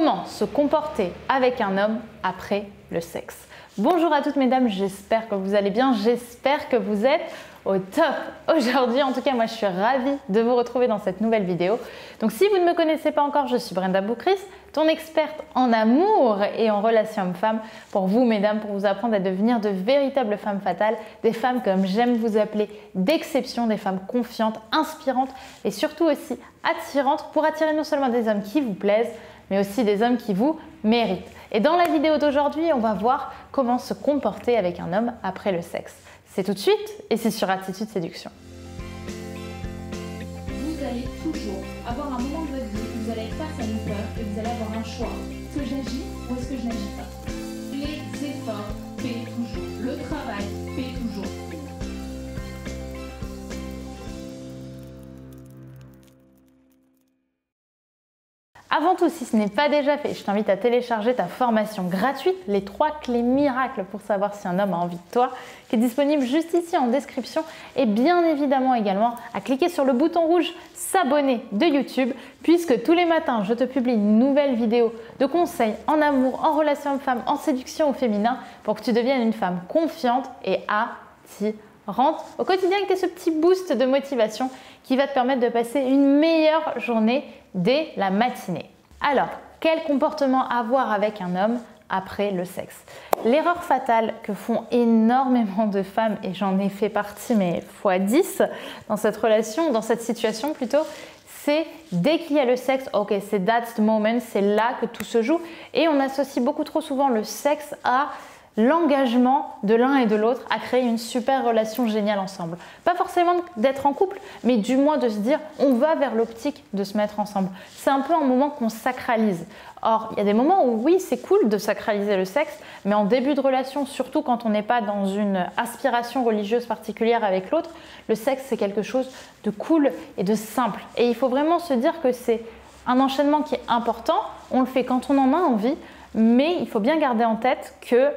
Comment se comporter avec un homme après le sexe? Bonjour à toutes mesdames, j'espère que vous allez bien, j'espère que vous êtes au top. Aujourd'hui, en tout cas, moi je suis ravie de vous retrouver dans cette nouvelle vidéo. Donc si vous ne me connaissez pas encore, je suis Brenda Boukris, ton experte en amour et en relations hommes-femmes pour vous mesdames, pour vous apprendre à devenir de véritables femmes fatales, des femmes comme j'aime vous appeler d'exception, des femmes confiantes, inspirantes et surtout aussi attirantes pour attirer non seulement des hommes qui vous plaisent, mais aussi des hommes qui vous méritent. Et dans la vidéo d'aujourd'hui, on va voir comment se comporter avec un homme après le sexe. C'est tout de suite et c'est sur Attitude Séduction. Vous allez toujours avoir un moment de votre vie où vous allez être face à une peur et vous allez avoir un choix. Est-ce que j'agis ou est-ce que je n'agis pas? Les efforts paient toujours. Le travail paie toujours. Avant tout, si ce n'est pas déjà fait, je t'invite à télécharger ta formation gratuite, les 3 clés miracles pour savoir si un homme a envie de toi, qui est disponible juste ici en description et bien évidemment également à cliquer sur le bouton rouge s'abonner de YouTube puisque tous les matins, je te publie une nouvelle vidéo de conseils en amour, en relation homme-femme, en séduction au féminin pour que tu deviennes une femme confiante et attirante au quotidien et que tu aies ce petit boost de motivation qui va te permettre de passer une meilleure journée dès la matinée. Alors, quel comportement avoir avec un homme après le sexe? L'erreur fatale que font énormément de femmes, et j'en ai fait partie mais x10 dans cette relation, dans cette situation plutôt, c'est dès qu'il y a le sexe, ok, c'est that's the moment, c'est là que tout se joue et on associe beaucoup trop souvent le sexe à l'engagement de l'un et de l'autre à créer une super relation géniale ensemble. Pas forcément d'être en couple, mais du moins de se dire on va vers l'optique de se mettre ensemble. C'est un peu un moment qu'on sacralise. Or, il y a des moments où oui, c'est cool de sacraliser le sexe, mais en début de relation, surtout quand on n'est pas dans une aspiration religieuse particulière avec l'autre, le sexe c'est quelque chose de cool et de simple. Et il faut vraiment se dire que c'est un enchaînement qui est important, on le fait quand on en a envie, mais il faut bien garder en tête que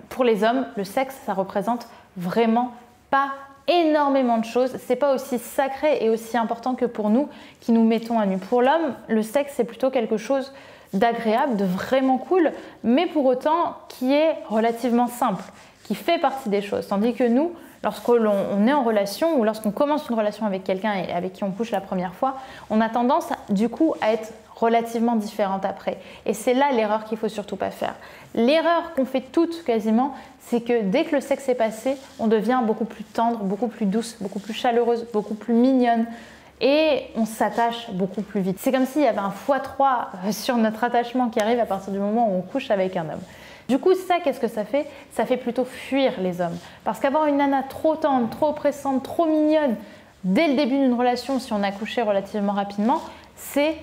pour les hommes, le sexe, ça représente vraiment pas énormément de choses. C'est pas aussi sacré et aussi important que pour nous qui nous mettons à nu. Pour l'homme, le sexe, c'est plutôt quelque chose d'agréable, de vraiment cool, mais pour autant qui est relativement simple, qui fait partie des choses. Tandis que nous, lorsqu'on est en relation ou lorsqu'on commence une relation avec quelqu'un et avec qui on couche la première fois, on a tendance du coup à être relativement différente après. Et c'est là l'erreur qu'il ne faut surtout pas faire. L'erreur qu'on fait toutes quasiment, c'est que dès que le sexe est passé, on devient beaucoup plus tendre, beaucoup plus douce, beaucoup plus chaleureuse, beaucoup plus mignonne et on s'attache beaucoup plus vite. C'est comme s'il y avait un x3 sur notre attachement qui arrive à partir du moment où on couche avec un homme. Du coup, ça, qu'est-ce que ça fait? Ça fait plutôt fuir les hommes. Parce qu'avoir une nana trop tendre, trop oppressante, trop mignonne, dès le début d'une relation, si on a couché relativement rapidement, c'est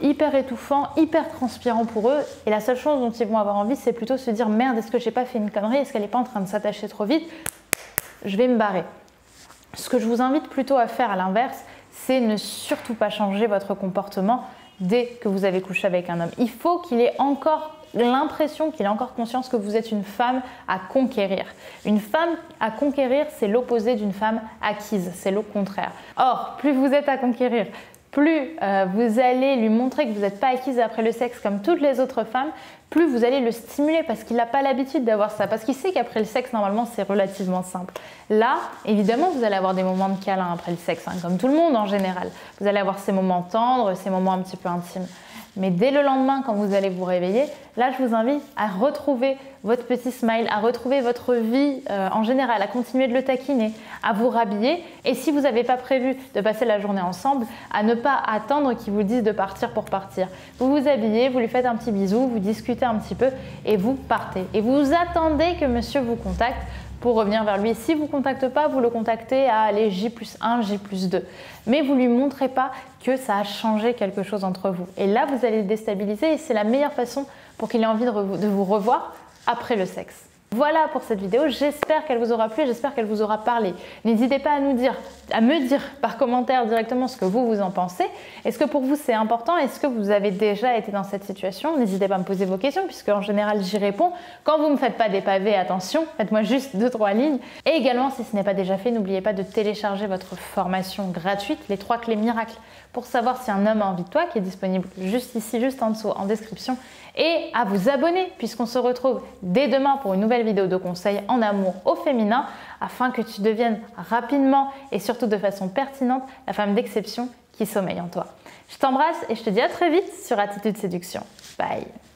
hyper étouffant, hyper transpirant pour eux. Et la seule chose dont ils vont avoir envie, c'est plutôt se dire « Merde, est-ce que j'ai pas fait une connerie? Est-ce qu'elle n'est pas en train de s'attacher trop vite? Je vais me barrer. » Ce que je vous invite plutôt à faire à l'inverse, c'est ne surtout pas changer votre comportement dès que vous avez couché avec un homme. Il faut qu'il ait encore l'impression, qu'il ait encore conscience que vous êtes une femme à conquérir. Une femme à conquérir, c'est l'opposé d'une femme acquise, c'est le contraire. Or, plus vous êtes à conquérir, plus vous allez lui montrer que vous n'êtes pas acquise après le sexe comme toutes les autres femmes, plus vous allez le stimuler parce qu'il n'a pas l'habitude d'avoir ça, parce qu'il sait qu'après le sexe, normalement, c'est relativement simple. Là, évidemment, vous allez avoir des moments de câlin après le sexe, hein, comme tout le monde en général. Vous allez avoir ces moments tendres, ces moments un petit peu intimes. Mais dès le lendemain, quand vous allez vous réveiller, là, je vous invite à retrouver votre petit smile, à retrouver votre vie en général, à continuer de le taquiner, à vous rhabiller. Et si vous n'avez pas prévu de passer la journée ensemble, à ne pas attendre qu'il vous dise de partir pour partir. Vous vous habillez, vous lui faites un petit bisou, vous discutez un petit peu et vous partez. Et vous attendez que monsieur vous contacte pour revenir vers lui. Si vous ne contactez pas, vous le contactez à aller J+1, J+2. Mais vous ne lui montrez pas que ça a changé quelque chose entre vous. Et là, vous allez le déstabiliser et c'est la meilleure façon pour qu'il ait envie de vous revoir après le sexe. Voilà pour cette vidéo, j'espère qu'elle vous aura plu, j'espère qu'elle vous aura parlé. N'hésitez pas à me dire par commentaire directement ce que vous en pensez. Est-ce que pour vous c'est important? Est-ce que vous avez déjà été dans cette situation? N'hésitez pas à me poser vos questions puisque en général j'y réponds. Quand vous ne me faites pas des pavés, attention, faites-moi juste 2-3 lignes. Et également, si ce n'est pas déjà fait, n'oubliez pas de télécharger votre formation gratuite, les 3 clés miracles pour savoir si un homme a envie de toi, qui est disponible juste ici, juste en dessous en description, et à vous abonner puisqu'on se retrouve dès demain pour une nouvelle vidéo de conseils en amour au féminin afin que tu deviennes rapidement et surtout de façon pertinente la femme d'exception qui sommeille en toi. Je t'embrasse et je te dis à très vite sur Attitude Séduction. Bye!